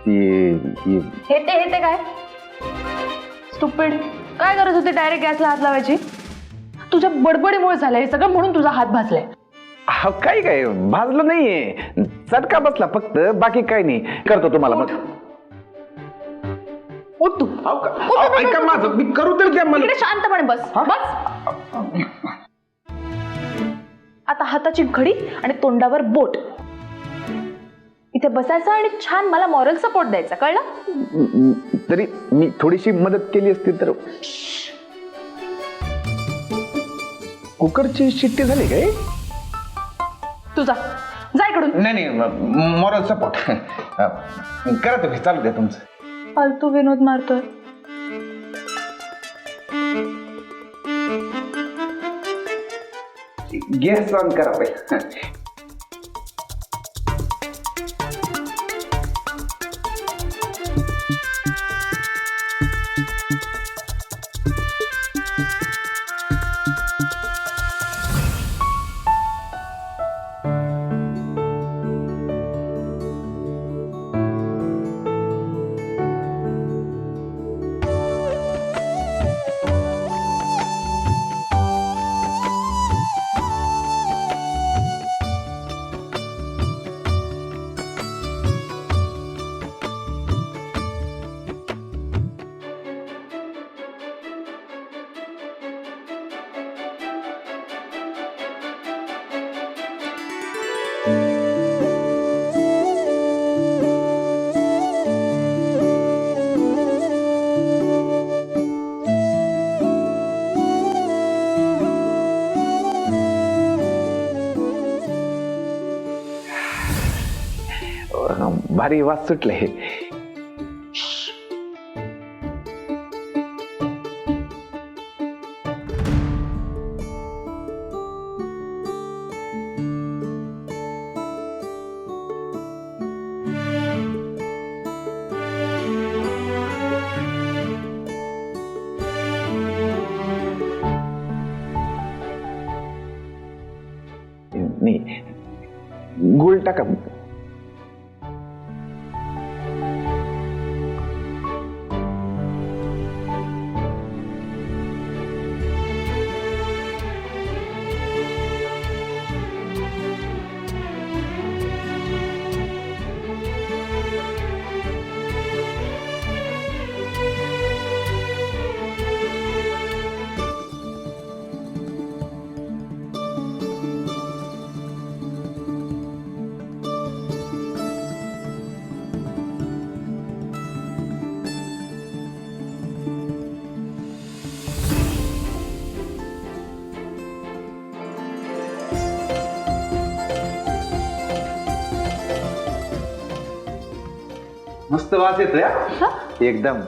हे ते काय स्टुपिड, काय गरज होती डायरेक्ट गॅसला हात लावायची? तुझ्या बडबडीमुळे झालंय हे सगळं, म्हणून तुझा हात भाजलाय. काय काय भाजलं नाहीये, चटका बसला फक्त, बाकी काय नाही. करतो तुम्हाला मग. उठ तू. ऐका माझं, मी करू तर द्या मला. इकडे शांतपणे बस. बस. आता हाताची घडी आणि तोंडावर बोट. इथे बसायचं आणि छान मला मॉरल सपोर्ट द्यायचा, कळलं? तरी मी थोडीशी मदत केली असती तर. कुकरची शिट्टी झाली काय? तुझा जा इकडून. नाही मॉरल सपोर्ट करा तुम्ही, चालू द्या तुमचं. फालतू विनोद मारतोय. गॅस ऑन करा पहिला. भारी वास सुटले. नाही, गुळ टाका. मस्त वास येतोय एकदम.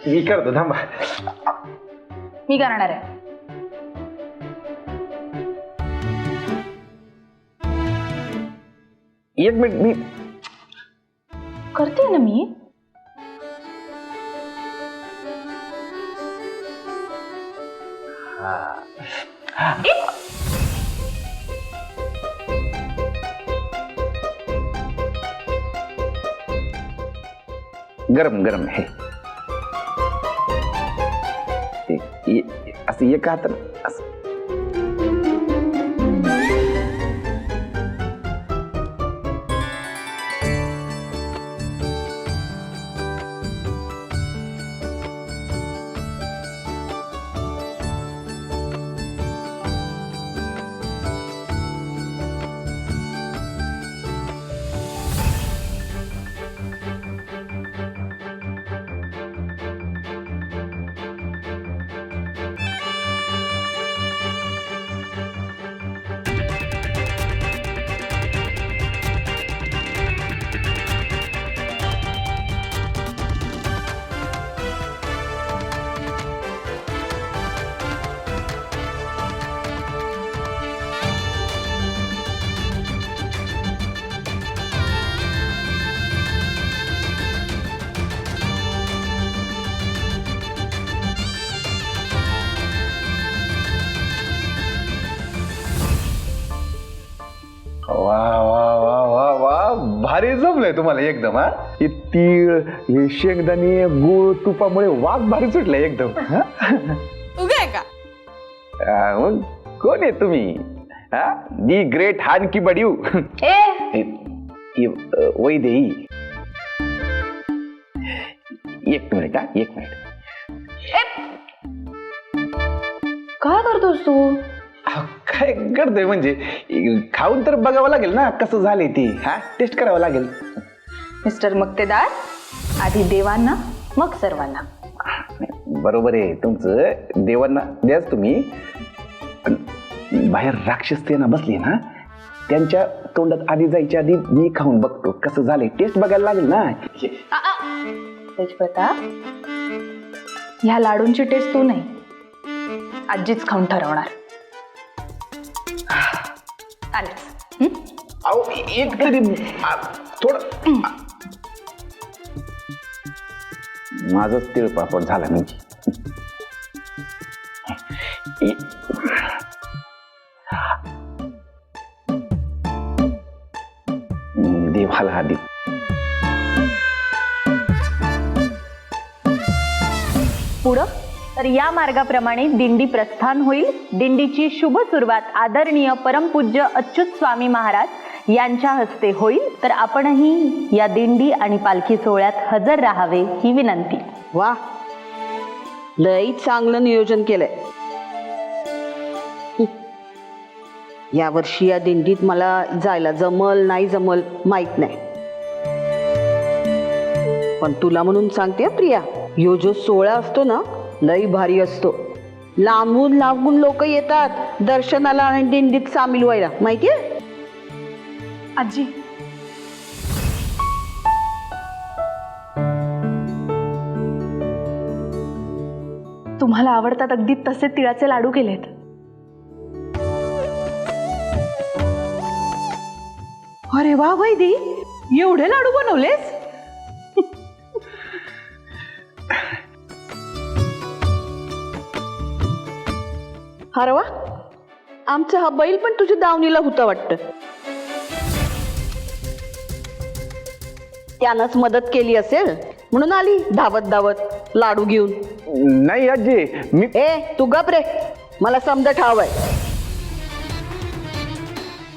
मी करतो, थांबा. मी करणार आहे. एक मिनिट, मी करते ना मी. गरम गरम हे असं एका हातात असं. वा वा वा वा वा भारी जमलंय तुम्हाला एकदम. हा हे तीळ हे शेंगदाणे गुळ तुपामुळे वास भारी सुटलाय एकदम. उगा आहे का? मग कोण आहे तुम्ही? हा दी ग्रेट हान की बडीव वैदेही. एक मिनिट. हा एक मिनिट. काय करतोस तू? काय करतोय म्हणजे खाऊन तर बघावं लागेल ना कसं झालंय ते. हा टेस्ट करावं लागेल. मिस्टर मक्तेदार, आधी देवांना मग सर्वांना. बरोबर आहे तुमचं. देवांना द्याच तुम्ही, पण बाहेर राक्षस ते ना बसले ना त्यांच्या तोंडात आधी जायच्या आधी मी खाऊन बघतो कसं झालंय. टेस्ट बघायला लागेल ना. तेजप्रताप, ह्या लाडूंची टेस्ट तू नाही आजीच खाऊन ठरवणार. अहो एक तरी थोडं माझंच तिळपापड झाला म्हणजे. देवाला आधी पुढं तर या मार्गाप्रमाणे दिंडी प्रस्थान होईल. दिंडीची शुभ सुरुवात आदरणीय परमपूज्य अच्युत स्वामी महाराज यांच्या हस्ते होईल. तर आपणही या दिंडी आणि पालखी सोहळ्यात हजर राहावे ही विनंती. वा, लई चांगलं नियोजन केलंय. यावर्षी या दिंडीत मला जायला जमल नाही जमल माहित नाही, पण तुला म्हणून सांगते प्रिया, ह्यो जो सोहळा असतो ना लई भारी असतो. लांबून लांबून लोक येतात दर्शनाला आणि दिंडीत सामील व्हायला, माहितीये? आजी, तुम्हाला आवडतात अगदी तसे तिळाचे लाडू केलेत. अरे वा वैदी, एवढे लाडू बनवलेस? अरे वा, आमचा हा बैल पण तुझ्या दावणीला होता वाटतं. त्यानंच मदत केली असेल म्हणून आली धावत धावत लाडू घेऊन. नाही आजी, मी तू गप रे, मला समजत हवंय.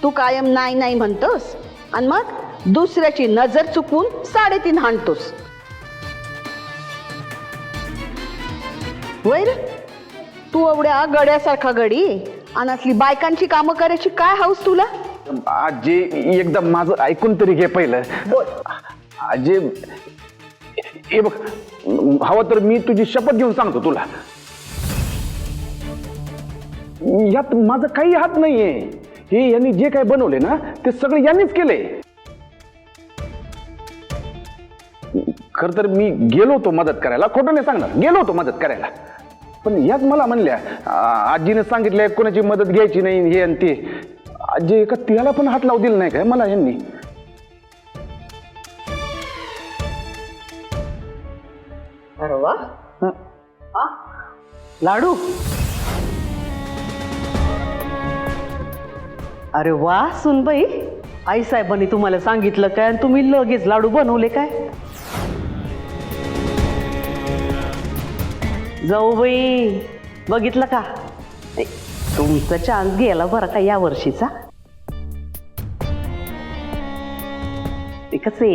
तू कायम नाही नाही म्हणतोस आणि मग दुसऱ्याची नजर चुकवून 3.5 हाणतोस. वैर, तू एवढ्या गड्यासारखा गडी आणि असली बायकांची कामं करायची काय हौस तुला? आजी एकदम माझं ऐकून तरी घे पहिलं. आजी हे बघ, हवं तर मी तुझी शपथ घेऊन सांगतो तुला, यात माझं काही हात नाहीये. हे यांनी जे काय बनवले ना ते सगळे यांनीच केले. खर तर मी गेलो होतो मदत करायला, खोटं नाही सांगणार, गेलो होतो मदत करायला, पण याच मला म्हणल्या आजीने सांगितलंय कोणाची मदत घ्यायची नाही हे आणि ते. आजी एका तिळाला पण हात लावू दिला नाही काय मला यांनी. अरे वा, लाडू. अरे वा सुनबाई, आई साहेबांनी तुम्हाला सांगितलं काय आणि तुम्ही लगेच लाडू बनवले काय? जाऊ बाई, बघितलं का ते तुमचा चान्स गेला बरं का या वर्षीचा. ते कसे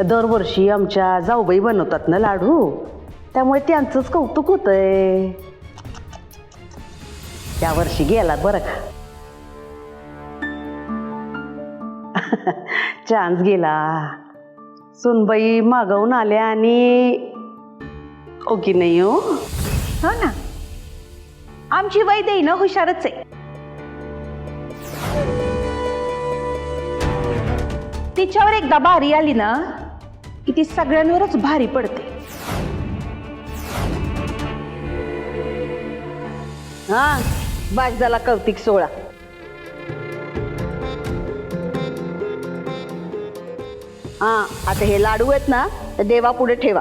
दरवर्षी आमच्या जाऊबाई बनवतात ना लाडू, त्यामुळे त्यांचंच कौतुक होतंय. त्या वर्षी गेला बरं का. चान्स गेला. सुनबाई मागवून आल्या आणि हो की नाही हो. हो ना, आमची वैदेही ना हुशारच आहे. तिच्यावर एकदा भारी आली ना की ती सगळ्यांवरच भारी पडते. हा, बाज झाला कौतिक सोहळा. हा, आता हे लाडू आहेत ना तर देवा पुढे ठेवा.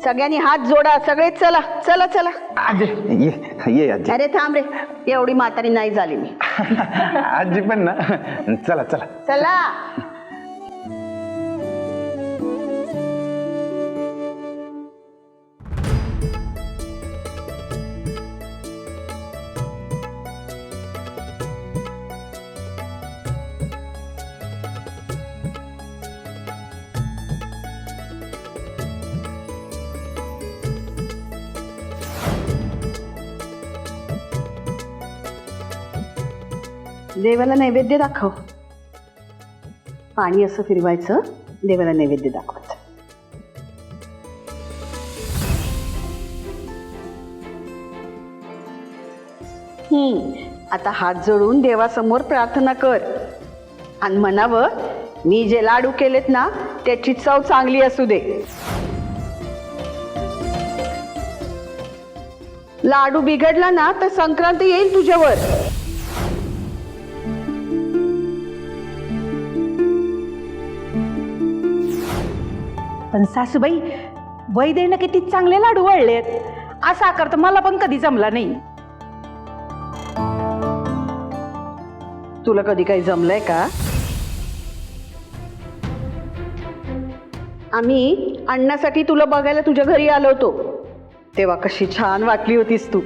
सगळ्यांनी हात जोडा. सगळे चला चला चला. आजी ये आजी. अरे थांब रे, एवढी म्हातारी नाही झाली मी. आजी पण ना. चला चला. चला. देवाला नैवेद्य दाखव. पाणी असं फिरवायचं, देवाला नैवेद्य दाखवायचं. आता हात जोडून देवासमोर प्रार्थना कर आणि म्हणावं, मी जे लाडू केलेत ना त्याची चव चांगली असू दे. लाडू बिघडला ना तर संक्रांत येईल तुझ्यावर. पण सासूबाई, वैदेनं किती चांगले लाडू वळलेत. असा आकार तर मला पण कधी जमला नाही. तुला कधी काही जमलंय का? आम्ही अण्णासाठी तुला बघायला तुझ्या घरी आलो होतो तेव्हा कशी छान वाटली होतीस तू.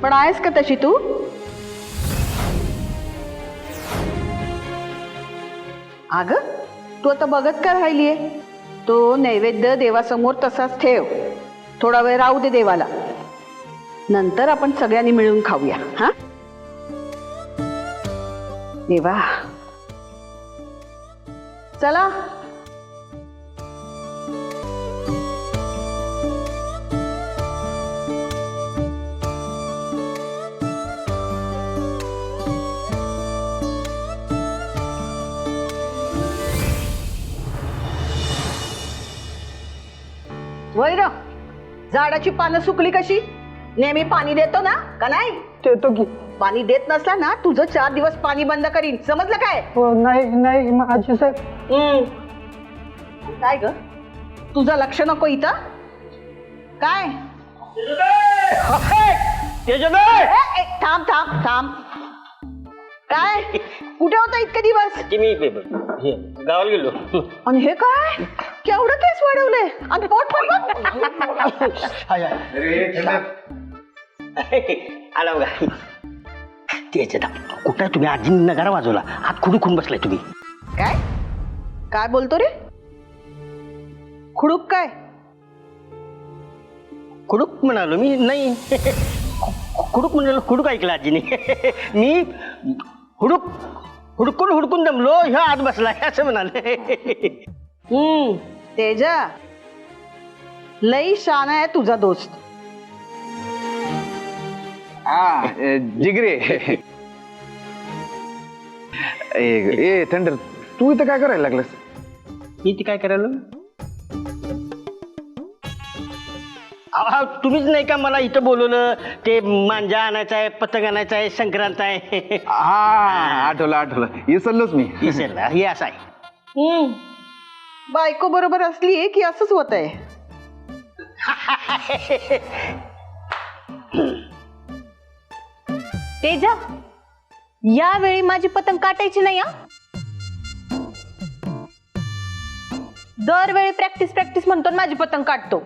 पण आहेस का तशी तू? अगं, तू आता बघत का राहिलीये? तो नैवेद्य देवासमोर तसाच ठेव. थोडा वेळ राहू दे देवाला. नंतर आपण सगळ्यांनी मिळून खाऊया. हा देवा, चला. वैर, झाडाची पानं सुकली कशी? नेहमी पाणी देतो ना का नाही? देतो की. पाणी देत नसला ना तुझं 4 दिवस पाणी बंद करीन. समजलं काय? हो, नाही आजी साहेब. काय ग, तुझं लक्ष नको इथं? काय? थांब थांब थांब. काय कुठे होता इतके दिवस? मी गावाला गेलो. आणि हे काय केवढं केस वाढवले आणि पोट पण आला बघा. त्याच्यात कुठं तुम्ही आजी नगारा वाजवला, हात खुडून बसलाय तुम्ही. काय काय बोलतो रे? खुडूक काय? खुडूक म्हणालो मी. नाही, खुडूक म्हणालो. खुडूक ऐकलं आजीने. मी हुडकून दमलो, ह्या आत बसलाय असं म्हणाले. तेजा, लई शान आहे तुझा दोस्त. हा, जिगरे. ए थंडर, तू इथं काय करायला लागलास? मी ती काय करायला? तुम्हीच नाही का मला इथं बोलवलं? ते मांजा आणायचा आहे, पतंग आणायचा आहे, संक्रांत आहे. हा, आठवलं. विसरलोच मी. विसरला, हे असं आहे. बायको बरोबर असली की असंच होत आहे. तेजा, यावेळी माझी पतंग काटायची नाही हा. दरवेळी प्रॅक्टिस म्हणतो आणि माझी पतंग काढतो.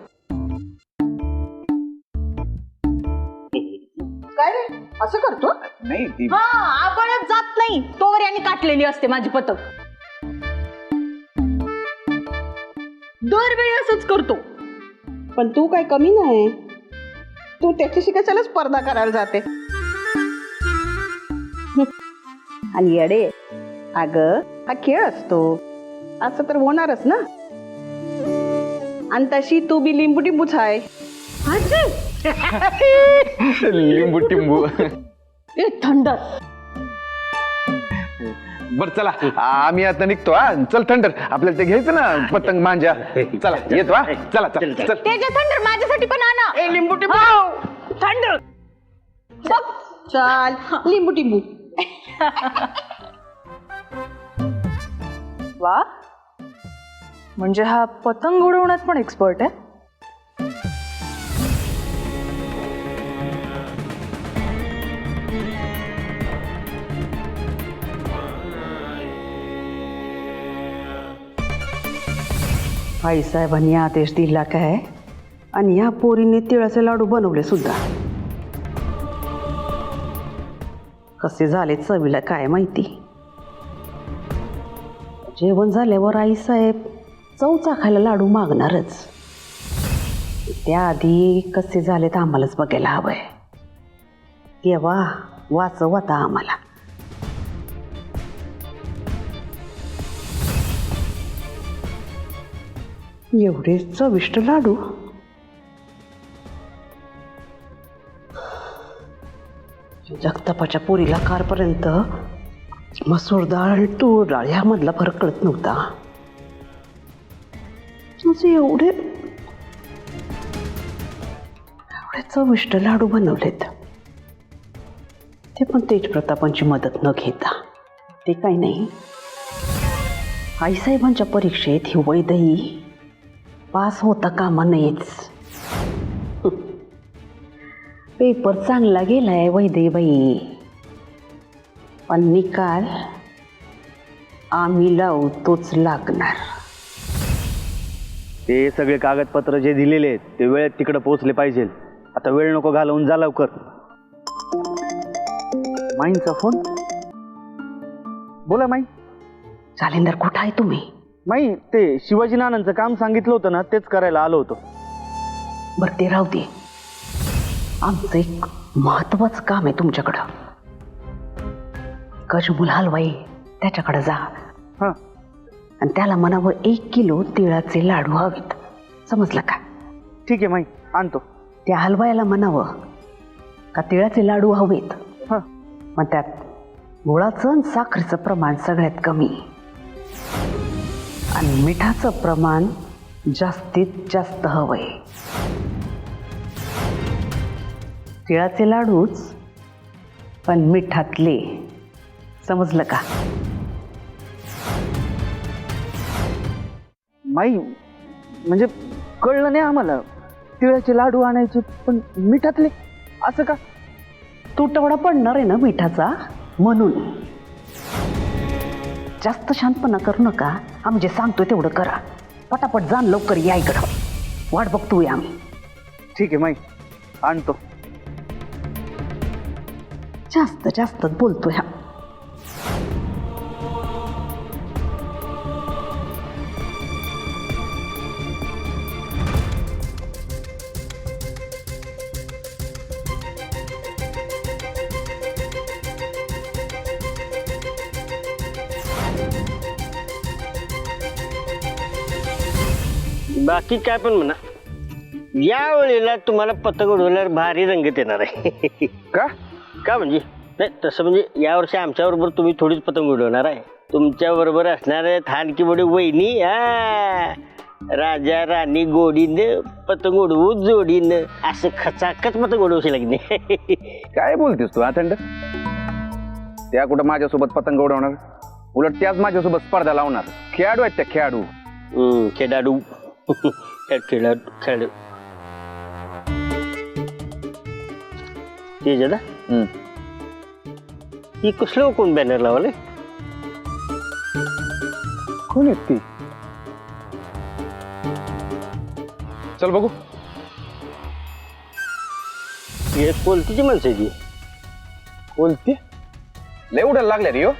असं करतो? नाही ती हा आपणच जात नाही तोवर यांनी काटलेली असते माझी पतंग. दरवेळी असंच करतो. पण तू काय कमी नाही, तू त्याच्याशी कशाला स्पर्धा करायला जाते? आणि येडे, अगं हा खेळ असतो, असं तर होणारच ना. आणि तशी तू बी लिंबू टिंबूच आहे. लिंबू टिंबू. ए थंड. बर चला आम्ही आता निघतो. हा चल थंडर, आपल्याला ते घ्यायचं ना पतंग मांजा. चला येतो. हा चला चल चल. त्याच्या थंड माझ्यासाठी पण आणा. लिंबू टिंबू थंड. चाल लिंबू टिंबू. वा, म्हणजे हा पतंग उडवण्यात पण एक्सपर्ट आहे. आईसाहेबांनी आदेश दिला काय, आणि या पोरीने तिळाचे लाडू बनवले सुद्धा. कसे झाले चवीला काय माहिती. जेवण झाल्यावर आईसाहेब चव चाखायला लाडू मागणारच. त्याआधी कसे झालेत आम्हालाच बघायला हवंय. तेव्हा वाचव आता आम्हाला. एवढे चविष्ट लाडू. जगतापाच्या पोरीला कारपर्यंत मसूर डाळ आणि तूर डाळ ह्यामधला फरक कळत नव्हता. तुझे एवढे चविष्ट लाडू बनवलेत, ते पण तेजप्रतापांची मदत न घेता. ते काही नाही, आईसाहेबांच्या परीक्षेत ही वैदही पास होता कामा नयेच. पेपर चांगला गेलाय वैदई बाई, पण निकाल आम्ही लावू तोच लागणार. ते सगळे कागदपत्र जे दिलेले आहेत ते वेळेत तिकडे पोहोचले पाहिजे. आता वेळ नको घालवून जा लवकर. माईंचा फोन. बोला माई. जालिंदर कुठं आहे तुम्ही? माई ते शिवाजी नानांचं काम सांगितलं होतं ना, तेच करायला आलो होतो. बरं ते राहू दे, आमचं एक महत्वाचं काम आहे तुमच्याकडं. गजमुल हलवाई त्याच्याकडे जा. हां आणि त्याला म्हणावं 1 किलो तिळाचे लाडू हवेत. समजलं का? ठीक आहे माई, आणतो. त्या हलवायाला म्हणावं का तिळाचे लाडू हवेत. हां मग त्यात गुळाचं आणि साखरेचं प्रमाण सगळ्यात कमी, आणि मिठाचं प्रमाण जास्तीत जास्त हवंय. तिळाचे लाडूच पण मिठातले. समजलं का? माई म्हणजे कळलं नाही आम्हाला. तिळाचे लाडू आणायचे पण मिठातले, असं का? तुटवडा पडणार आहे ना मिठाचा, म्हणून. जास्त शांतपणा करू नका. आम्ही जे सांगतोय तेवढं करा. पटापट जाण, लवकर या इकडं. वाट बघतोय आम्ही. ठीक आहे माई, आणतो. जास्त जास्त बोलतोय हा. बाकी काय पण म्हणा, या वेळेला तुम्हाला पतंग उडवल्यावर भारी रंगत येणार आहे. का? का म्हणजे नाही तसं म्हणजे यावर्षी आमच्याबरोबर तुम्ही थोडीच पतंग उडवणार आहे. तुमच्याबरोबर असणार आहेत हानकी मोठी वहिनी. राजा राणी गोडीनं पतंग उडवू जोडीनं, असं खचाखच पतंग उडवशील की नाही. काय बोलतेस तू? थंड त्या कुठं माझ्यासोबत पतंग उडवणार? उलट त्याच माझ्यासोबत स्पर्धा लावणार. खेळाडू आहेत त्या, खेळाडू. खेळाडू. खेळाडू खेळाडू ते जदा ही कसलं कोण बॅनर लावले? कोण आहेत ती? चल बघू. हे कोणतीची माणसं आहे ती? बोलते लय उडायला लागल्या रे हो.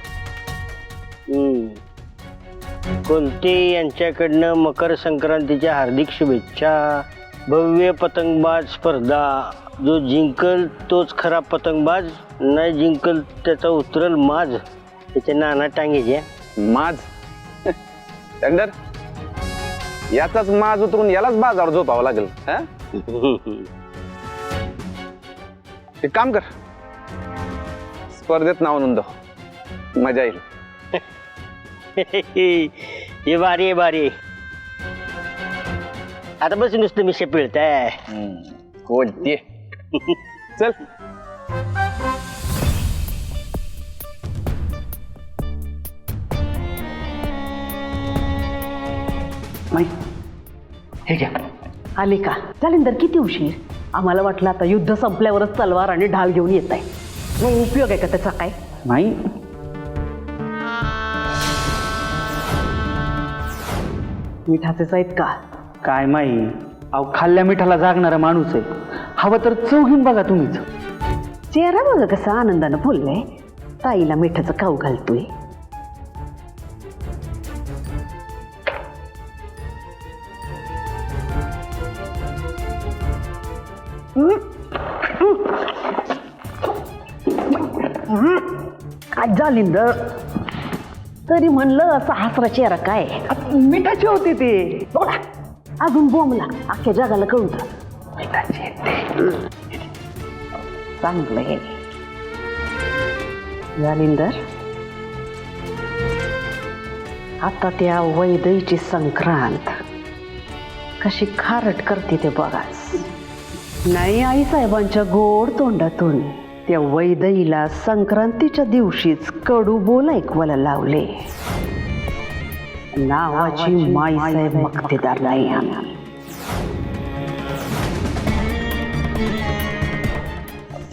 कोणते यांच्याकडनं मकर संक्रांतीच्या हार्दिक शुभेच्छा. भव्य पतंगबाज स्पर्धा. जो जिंकल तोच खरा पतंगबाज, नाही जिंकल त्याचा उतरल माज. त्याच्या नाना टांगेच्या माज टेंडर याचाच माज उतरून यालाच बाजावर झोपावं लागेल. हा? एक काम कर, स्पर्धेत नाव नोंदव, मजा येईल. हे भारी आहे भारी. आता बस नुसतं मिशे पिळताय. बोलते चल. माई हे घ्या. आले का जालिंदर? किती उशीर? आम्हाला वाटलं आता युद्ध संपल्यावरच तलवार आणि ढाल घेऊन येत आहे. मग उपयोग आहे का त्याचा काय? नाही मिठाचेच आहेत का? काय माई, अहो खाल्ल्या मिठाला जागणारा माणूस आहे. हवं तर चव घेऊन बघा तुम्हीच. चेहरा बघा कसा आनंदानं फुललाय. ताईला मिठाचं खाऊ घालतोय. काय जालिंदर? तरी म्हणलं असा हसरा चेहरा काय? मिठाचे होते ते. बोला अजून बोंबला, अख्ख्या जगाला कळू द्या. चांगलंय जालिंदर. आता त्या वैदईची संक्रांत कशी खारट करते ते बघाच. नाही आई साहेबांच्या गोड तोंडातून त्या वैदईला संक्रांतीच्या दिवशीच कडू बोल ऐकवायला लावले. नावाची माईसाहेब मक्तेदार नाही आम्ही.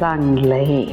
चांगलंय.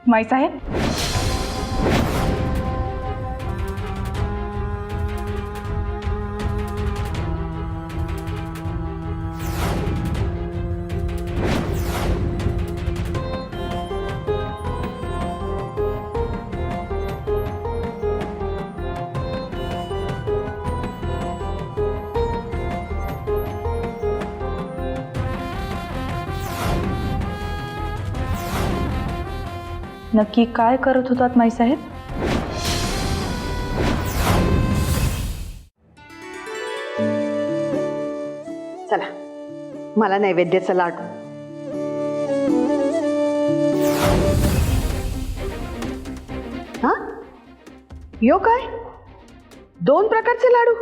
माईसाहेब, नक्की काय करत होतात माईसाहेब? चला मला नैवेद्याचा लाडू. हा यो काय? 2 प्रकारचे लाडू?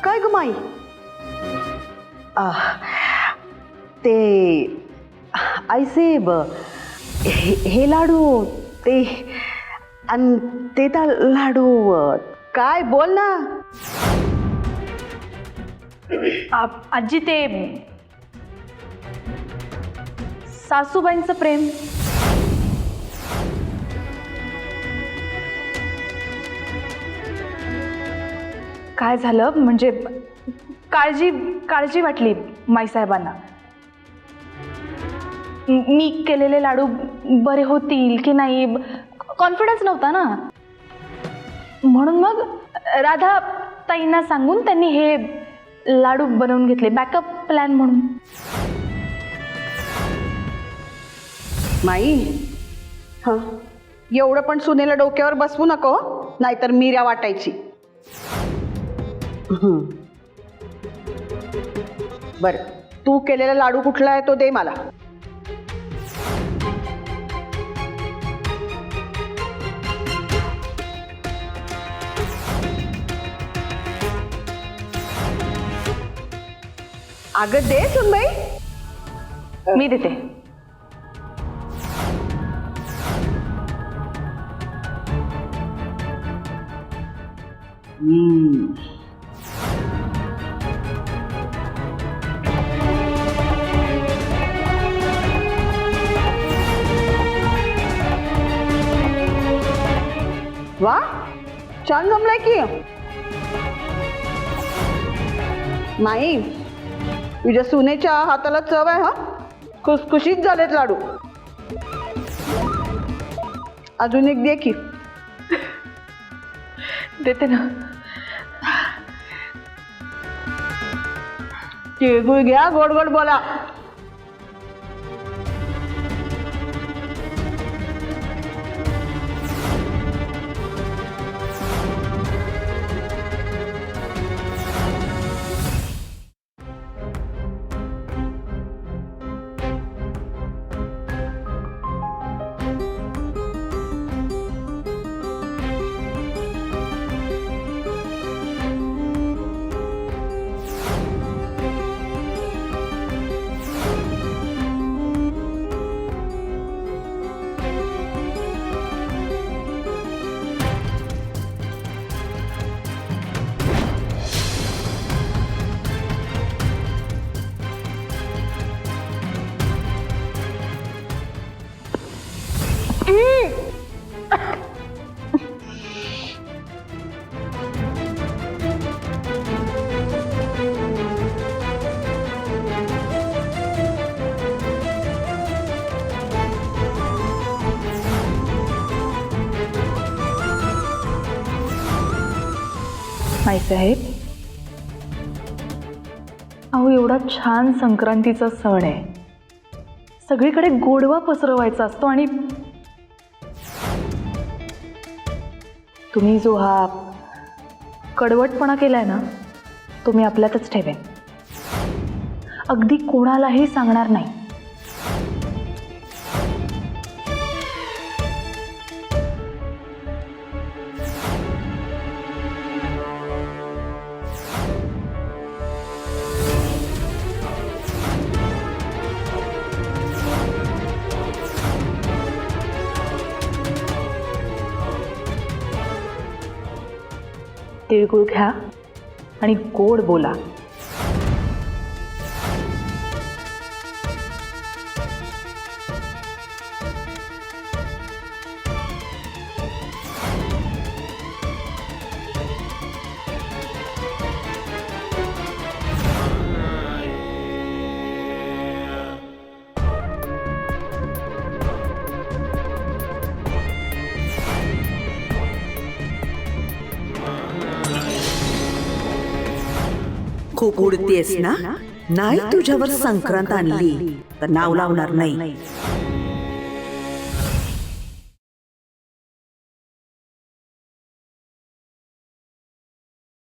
काय ग माई? ते आईसाहेब हे लाडू ते आणि ते त्या लाडू काय बोल ना. आजी ते सासूबाईंचं प्रेम. काय झालं म्हणजे काळजी वाटली माईसाहेबांना. मी केलेले लाडू बरे होतील की नाही कॉन्फिडन्स नव्हता ना. म्हणून मग राधा ताईंना सांगून त्यांनी हे लाडू बनवून घेतले बॅकअप प्लॅन म्हणून. माई हां एवढं पण सुनेला डोक्यावर बसवू नको नाहीतर मिऱ्या वाटायची. बर तू केलेला लाडू कुठला आहे तो दे मला. अगं दे सुनबाई. मी देते. वा छान जमलाय की. नाही तुझ्या सुनेच्या हाताला चव आहे हा. खुसखुशीत झालेत लाडू. अजून एक दे की. देते ना. तिळगुळ घ्या गोड गोड बोला. माईसाहेब, अहो एवढा छान संक्रांतीचा सण आहे. सगळीकडे गोडवा पसरवायचा असतो आणि तुम्ही जो हा कडवटपणा केलाय ना तो मी आपल्यातच ठेवेन. अगदी कोणालाही सांगणार नाही. तिळगुळ घ्या आणि गोड बोला. खूप उडतेस ना. नाही तुझ्यावर संक्रांत आणली तर नाव लावणार नाही.